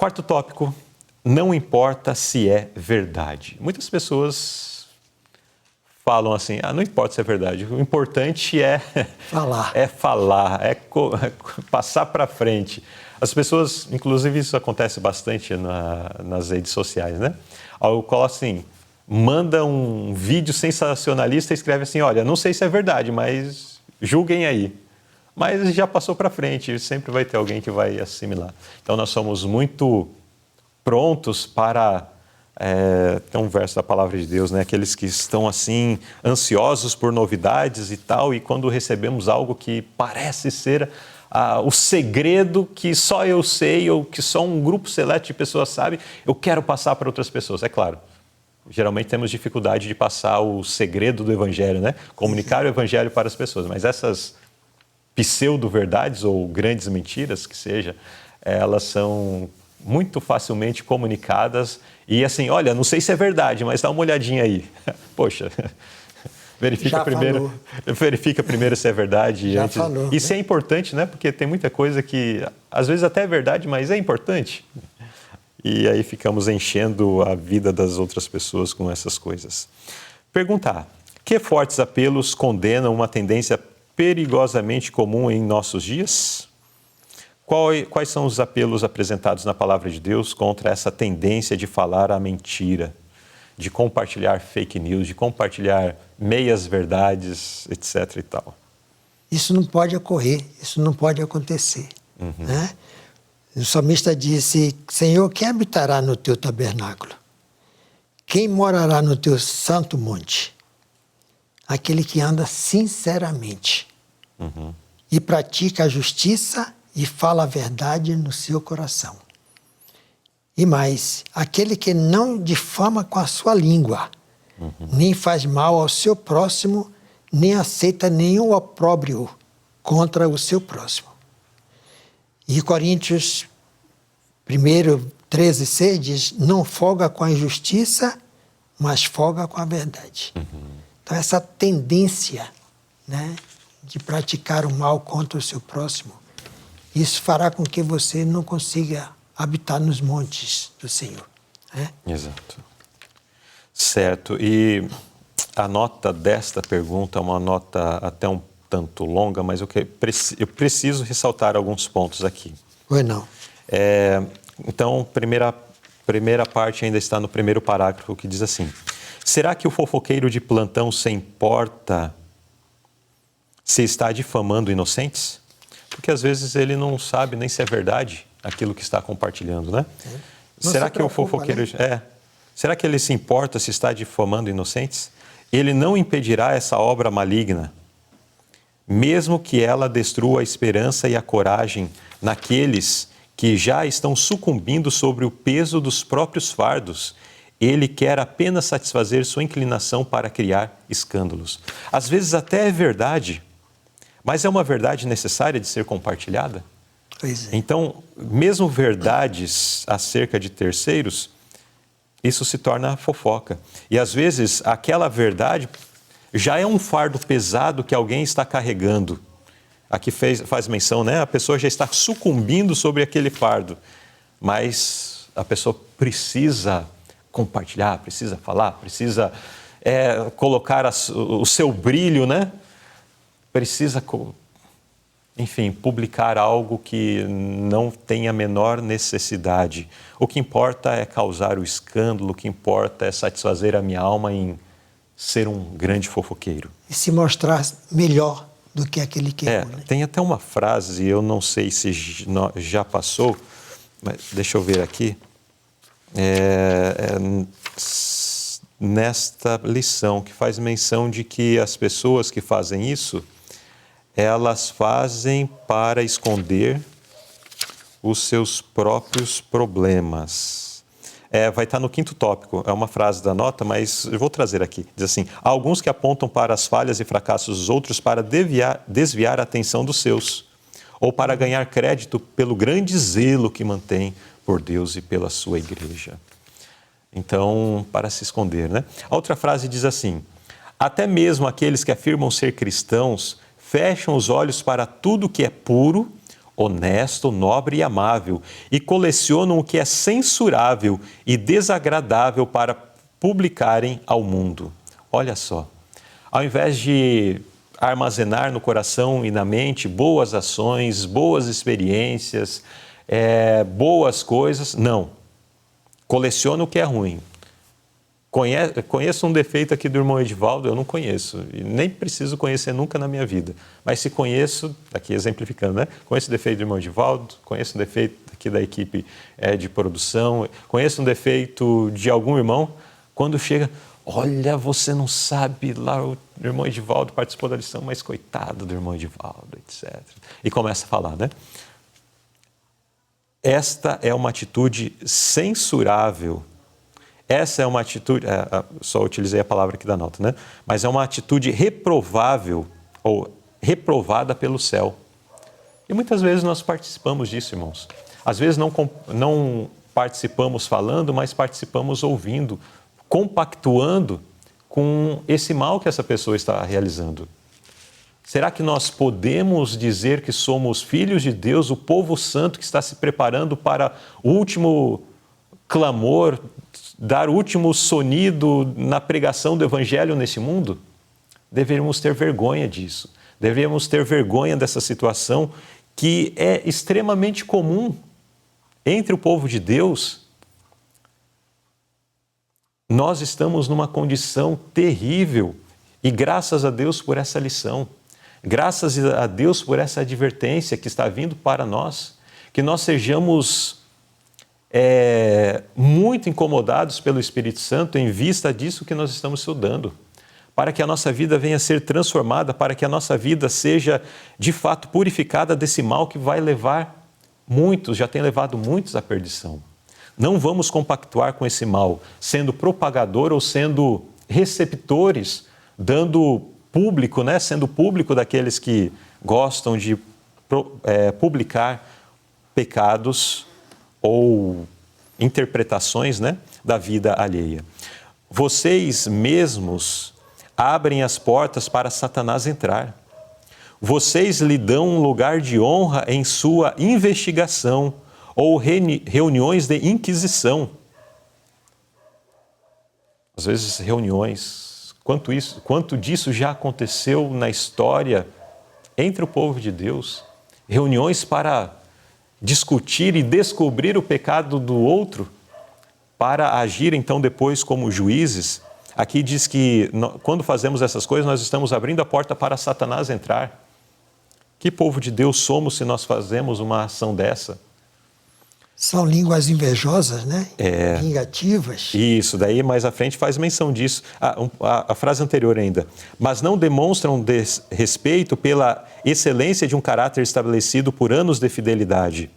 Quarto tópico, não importa se é verdade. Muitas pessoas falam assim, não importa se é verdade, o importante é falar, passar para frente. As pessoas, inclusive isso acontece bastante nas redes sociais, né? Eu coloco assim, manda um vídeo sensacionalista e escreve assim, olha, não sei se é verdade, mas julguem aí. Mas já passou para frente, sempre vai ter alguém que vai assimilar. Então nós somos muito prontos para... tem um verso da palavra de Deus, né? Aqueles que estão assim, ansiosos por novidades e tal, e quando recebemos algo que parece ser o segredo que só eu sei, ou que só um grupo seleto de pessoas sabe, eu quero passar para outras pessoas. É claro, geralmente temos dificuldade de passar o segredo do Evangelho, né? Comunicar o Evangelho para as pessoas, mas essas pseudo-verdades ou grandes mentiras, que seja, elas são muito facilmente comunicadas e assim, olha, não sei se é verdade, mas dá uma olhadinha aí. Poxa, verifica primeiro se é verdade. Já falou. Isso é importante, né? Porque tem muita coisa que, às vezes até é verdade, mas é importante. E aí ficamos enchendo a vida das outras pessoas com essas coisas. Pergunta A. Que fortes apelos condenam uma tendência perigosamente comum em nossos dias? Quais são os apelos apresentados na palavra de Deus contra essa tendência de falar a mentira, de compartilhar fake news, de compartilhar meias verdades, etc. e tal? Isso não pode ocorrer, isso não pode acontecer. Né? O salmista disse, Senhor, quem habitará no teu tabernáculo? Quem morará no teu santo monte? Aquele que anda sinceramente e pratica a justiça e fala a verdade no seu coração. E mais, aquele que não difama com a sua língua, nem faz mal ao seu próximo, nem aceita nenhum opróbrio contra o seu próximo. E Coríntios 1:13-6 diz, não folga com a injustiça, mas folga com a verdade. Então essa tendência, né, de praticar o mal contra o seu próximo, isso fará com que você não consiga habitar nos montes do Senhor. Né? Exato. Certo. E a nota desta pergunta é uma nota até um tanto longa, mas eu preciso ressaltar alguns pontos aqui. Pois não. Então, primeira parte ainda está no primeiro parágrafo, que diz assim: será que o fofoqueiro de plantão se importa se está difamando inocentes? Porque às vezes ele não sabe nem se é verdade aquilo que está compartilhando, né? Será que o fofoqueiro... Né? Será que ele se importa se está difamando inocentes? Ele não impedirá essa obra maligna, mesmo que ela destrua a esperança e a coragem naqueles que já estão sucumbindo sobre o peso dos próprios fardos. Ele quer apenas satisfazer sua inclinação para criar escândalos. Às vezes até é verdade, mas é uma verdade necessária de ser compartilhada? Pois é. Então, mesmo verdades acerca de terceiros, isso se torna fofoca. E às vezes aquela verdade já é um fardo pesado que alguém está carregando. Aqui faz menção, né? A pessoa já está sucumbindo sobre aquele fardo, mas a pessoa precisa compartilhar, precisa falar, precisa colocar o seu brilho, né? Precisa, enfim, publicar algo que não tem a menor necessidade. O que importa é causar o escândalo, o que importa é satisfazer a minha alma em ser um grande fofoqueiro. E se mostrar melhor do que aquele que é. Tem até uma frase, eu não sei se já passou, mas deixa eu ver aqui. Nesta lição, que faz menção de que as pessoas que fazem isso, elas fazem para esconder os seus próprios problemas. Vai estar no quinto tópico, é uma frase da nota, mas eu vou trazer aqui. Diz assim: há alguns que apontam para as falhas e fracassos dos outros para desviar a atenção dos seus, ou para ganhar crédito pelo grande zelo que mantém por Deus e pela sua igreja. Então, para se esconder, né? A outra frase diz assim: até mesmo aqueles que afirmam ser cristãos fecham os olhos para tudo que é puro honesto, nobre e amável, e colecionam o que é censurável e desagradável para publicarem ao mundo. Olha só, ao invés de armazenar no coração e na mente boas ações, boas experiências, boas coisas, não. Coleciona o que é ruim. Conheço um defeito aqui do irmão Edivaldo, eu não conheço, e nem preciso conhecer nunca na minha vida. Mas se conheço, aqui exemplificando, né? Conheço o defeito do irmão Edivaldo, conheço um defeito aqui da equipe de produção, conheço um defeito de algum irmão, quando chega, olha, você não sabe, lá o irmão Edivaldo participou da lição, mas coitado do irmão Edivaldo, etc. E começa a falar, né? Esta é uma atitude censurável. Essa é uma atitude, só utilizei a palavra aqui da nota, né? Mas é uma atitude reprovável ou reprovada pelo céu. E muitas vezes nós participamos disso, irmãos. Às vezes não participamos falando, mas participamos ouvindo, compactuando com esse mal que essa pessoa está realizando. Será que nós podemos dizer que somos filhos de Deus, o povo santo que está se preparando para o último clamor, dar o último sonido na pregação do Evangelho nesse mundo? Deveríamos ter vergonha disso. Deveríamos ter vergonha dessa situação que é extremamente comum entre o povo de Deus. Nós estamos numa condição terrível e graças a Deus por essa lição. Graças a Deus por essa advertência que está vindo para nós. Que nós sejamos muito incomodados pelo Espírito Santo em vista disso que nós estamos estudando, para que a nossa vida venha a ser transformada, para que a nossa vida seja de fato purificada desse mal que vai levar muitos, já tem levado muitos à perdição. Não vamos compactuar com esse mal, sendo propagador ou sendo receptores, dando público, né? Sendo público daqueles que gostam de publicar pecados ou interpretações, né, da vida alheia. Vocês mesmos abrem as portas para Satanás entrar. Vocês lhe dão um lugar de honra em sua investigação ou reuniões de inquisição. Às vezes reuniões, quanto disso já aconteceu na história entre o povo de Deus? Reuniões para discutir e descobrir o pecado do outro, para agir então depois como juízes. Aqui diz que quando fazemos essas coisas, nós estamos abrindo a porta para Satanás entrar. Que povo de Deus somos se nós fazemos uma ação dessa? São línguas invejosas, né? Vingativas. Isso, daí mais à frente faz menção disso. A frase anterior ainda. Mas não demonstram respeito pela excelência de um caráter estabelecido por anos de fidelidade.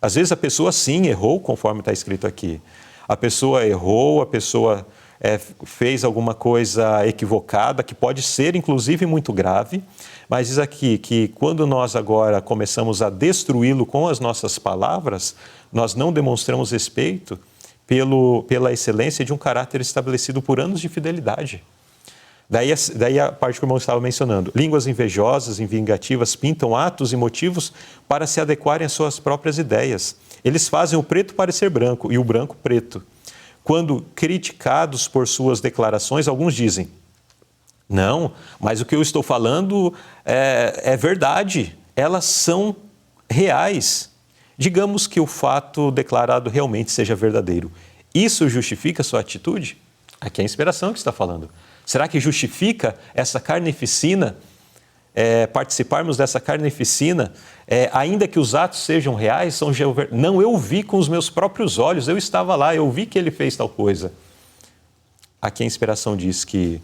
Às vezes a pessoa sim errou, conforme está escrito aqui. A pessoa errou, a pessoa fez alguma coisa equivocada, que pode ser inclusive muito grave, mas diz aqui que quando nós agora começamos a destruí-lo com as nossas palavras, nós não demonstramos respeito pela excelência de um caráter estabelecido por anos de fidelidade. Daí a parte que o irmão estava mencionando. Línguas invejosas e vingativas pintam atos e motivos para se adequarem às suas próprias ideias. Eles fazem o preto parecer branco e o branco preto. Quando criticados por suas declarações, alguns dizem: não, mas o que eu estou falando é verdade, elas são reais. Digamos que o fato declarado realmente seja verdadeiro. Isso justifica a sua atitude? Aqui é a inspiração que está falando. Será que justifica essa carnificina, participarmos dessa carnificina, ainda que os atos sejam reais? Não, eu vi com os meus próprios olhos, eu estava lá, eu vi que ele fez tal coisa. Aqui a inspiração diz que,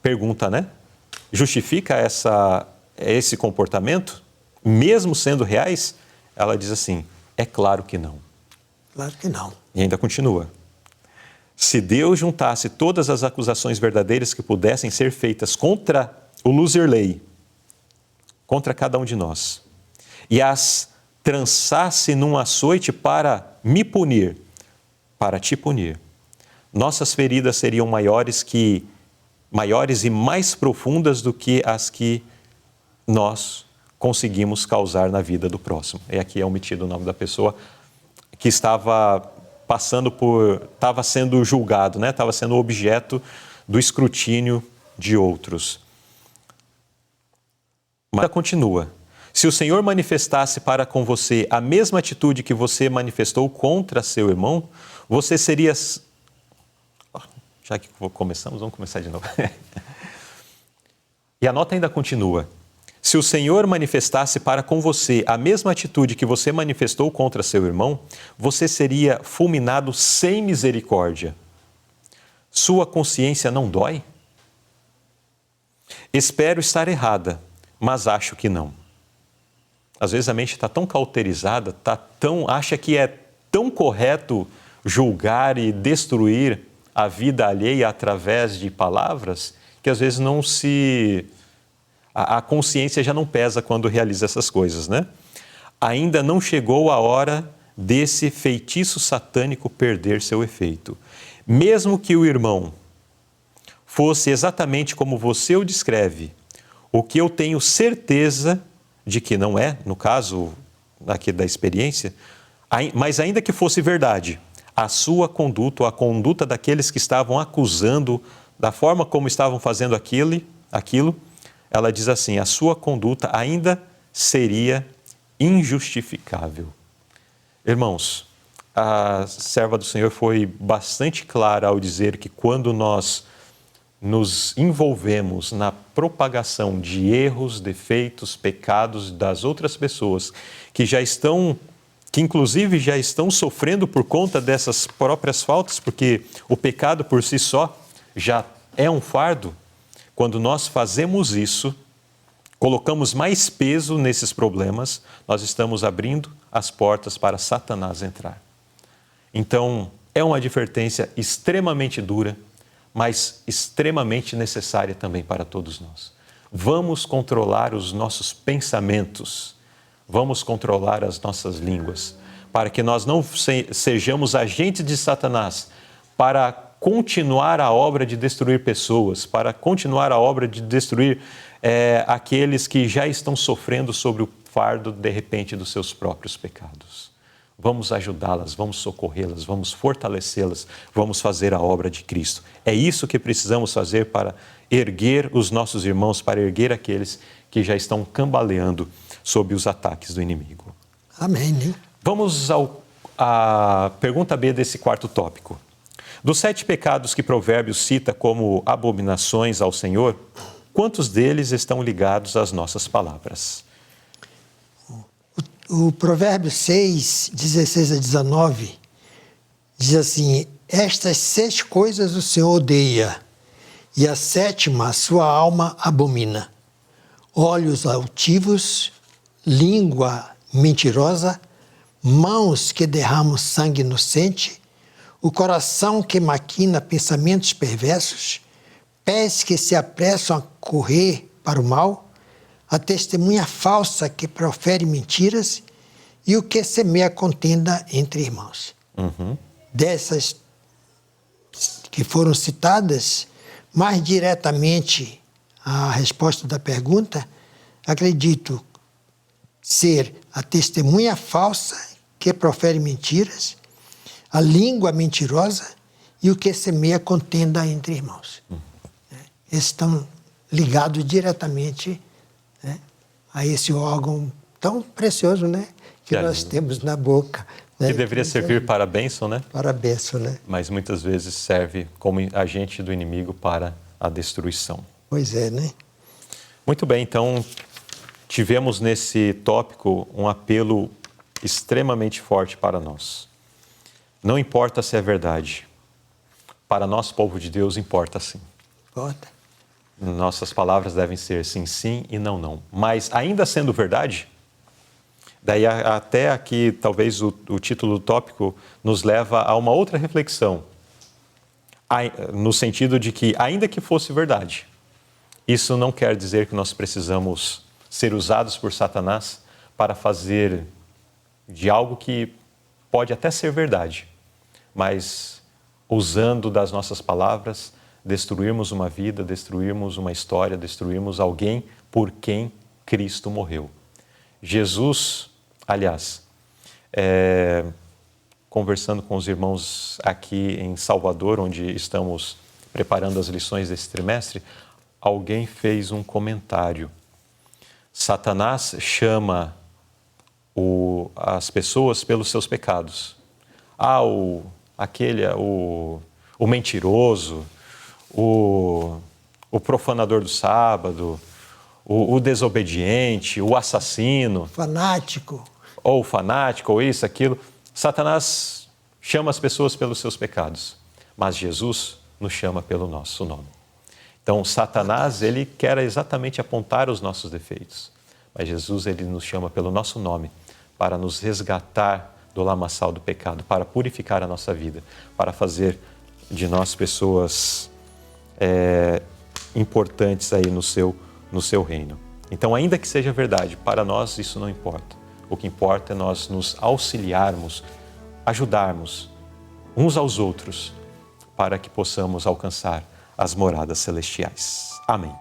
pergunta, né? Justifica esse comportamento, mesmo sendo reais? Ela diz assim, é claro que não. Claro que não. E ainda continua. Se Deus juntasse todas as acusações verdadeiras que pudessem ser feitas contra o Luzerlei, contra cada um de nós, e as trançasse num açoite para me punir, para te punir, nossas feridas seriam maiores e mais profundas do que as que nós conseguimos causar na vida do próximo. E aqui é omitido o nome da pessoa que estava sendo julgado, né? Estava sendo objeto do escrutínio de outros. Mas continua. Se o Senhor manifestasse para com você a mesma atitude que você manifestou contra seu irmão, você seria... Já que começamos, vamos começar de novo. E a nota ainda continua. Se o Senhor manifestasse para com você a mesma atitude que você manifestou contra seu irmão, você seria fulminado sem misericórdia. Sua consciência não dói? Espero estar errada, mas acho que não. Às vezes a mente está tão cauterizada, acha que é tão correto julgar e destruir a vida alheia através de palavras, que às vezes a consciência já não pesa quando realiza essas coisas, né? Ainda não chegou a hora desse feitiço satânico perder seu efeito. Mesmo que o irmão fosse exatamente como você o descreve, o que eu tenho certeza de que não é, no caso aqui da experiência, mas ainda que fosse verdade, a sua conduta, ou a conduta daqueles que estavam acusando, da forma como estavam fazendo aquilo, ela diz assim, a sua conduta ainda seria injustificável. Irmãos, a serva do Senhor foi bastante clara ao dizer que quando nós nos envolvemos na propagação de erros, defeitos, pecados das outras pessoas que inclusive já estão sofrendo por conta dessas próprias faltas, porque o pecado por si só já é um fardo. Quando nós fazemos isso, colocamos mais peso nesses problemas, nós estamos abrindo as portas para Satanás entrar. Então, é uma advertência extremamente dura, mas extremamente necessária também para todos nós. Vamos controlar os nossos pensamentos, vamos controlar as nossas línguas, para que nós não sejamos agentes de Satanás, para continuar a obra de destruir pessoas, para continuar a obra de destruir aqueles que já estão sofrendo sobre o fardo, de repente, dos seus próprios pecados. Vamos ajudá-las, vamos socorrê-las, vamos fortalecê-las, vamos fazer a obra de Cristo. É isso que precisamos fazer para erguer os nossos irmãos, para erguer aqueles que já estão cambaleando sob os ataques do inimigo. Amém. Né? Vamos à pergunta B desse quarto tópico. Dos 7 pecados que Provérbios cita como abominações ao Senhor, quantos deles estão ligados às nossas palavras? O Provérbios 6, 16 a 19, diz assim, estas 6 coisas o Senhor odeia, e a 7ª a sua alma abomina. Olhos altivos, língua mentirosa, mãos que derramam sangue inocente, o coração que maquina pensamentos perversos, pés que se apressam a correr para o mal, a testemunha falsa que profere mentiras e o que semeia contenda entre irmãos. Uhum. Dessas que foram citadas, mais diretamente a resposta da pergunta, acredito ser a testemunha falsa que profere mentiras, a língua mentirosa e o que semeia contenda entre irmãos. Esses estão ligados diretamente, né, a esse órgão tão precioso, né, que nós temos na boca. Né, que deveria servir para a bênção, né? Para a bênção, né? Mas muitas vezes serve como agente do inimigo para a destruição. Pois é, né? Muito bem, então tivemos nesse tópico um apelo extremamente forte para nós. Não importa se é verdade. Para nós, povo de Deus, importa sim. Importa. Nossas palavras devem ser sim, sim e não, não. Mas ainda sendo verdade, daí até aqui talvez o título do tópico nos leva a uma outra reflexão. No sentido de que, ainda que fosse verdade, isso não quer dizer que nós precisamos ser usados por Satanás para fazer de algo que pode até ser verdade, mas usando das nossas palavras, destruirmos uma vida, destruirmos uma história, destruirmos alguém por quem Cristo morreu. Jesus, aliás, conversando com os irmãos aqui em Salvador, onde estamos preparando as lições desse trimestre, alguém fez um comentário. Satanás chama as pessoas pelos seus pecados. O mentiroso, o profanador do sábado, o desobediente, o assassino. Fanático. Ou fanático, ou isso, aquilo. Satanás chama as pessoas pelos seus pecados, mas Jesus nos chama pelo nosso nome. Então, Satanás, ele quer exatamente apontar os nossos defeitos, mas Jesus, ele nos chama pelo nosso nome para nos resgatar do lamaçal do pecado, para purificar a nossa vida, para fazer de nós pessoas importantes aí no seu reino. Então, ainda que seja verdade, para nós isso não importa. O que importa é nós nos auxiliarmos, ajudarmos uns aos outros para que possamos alcançar as moradas celestiais. Amém.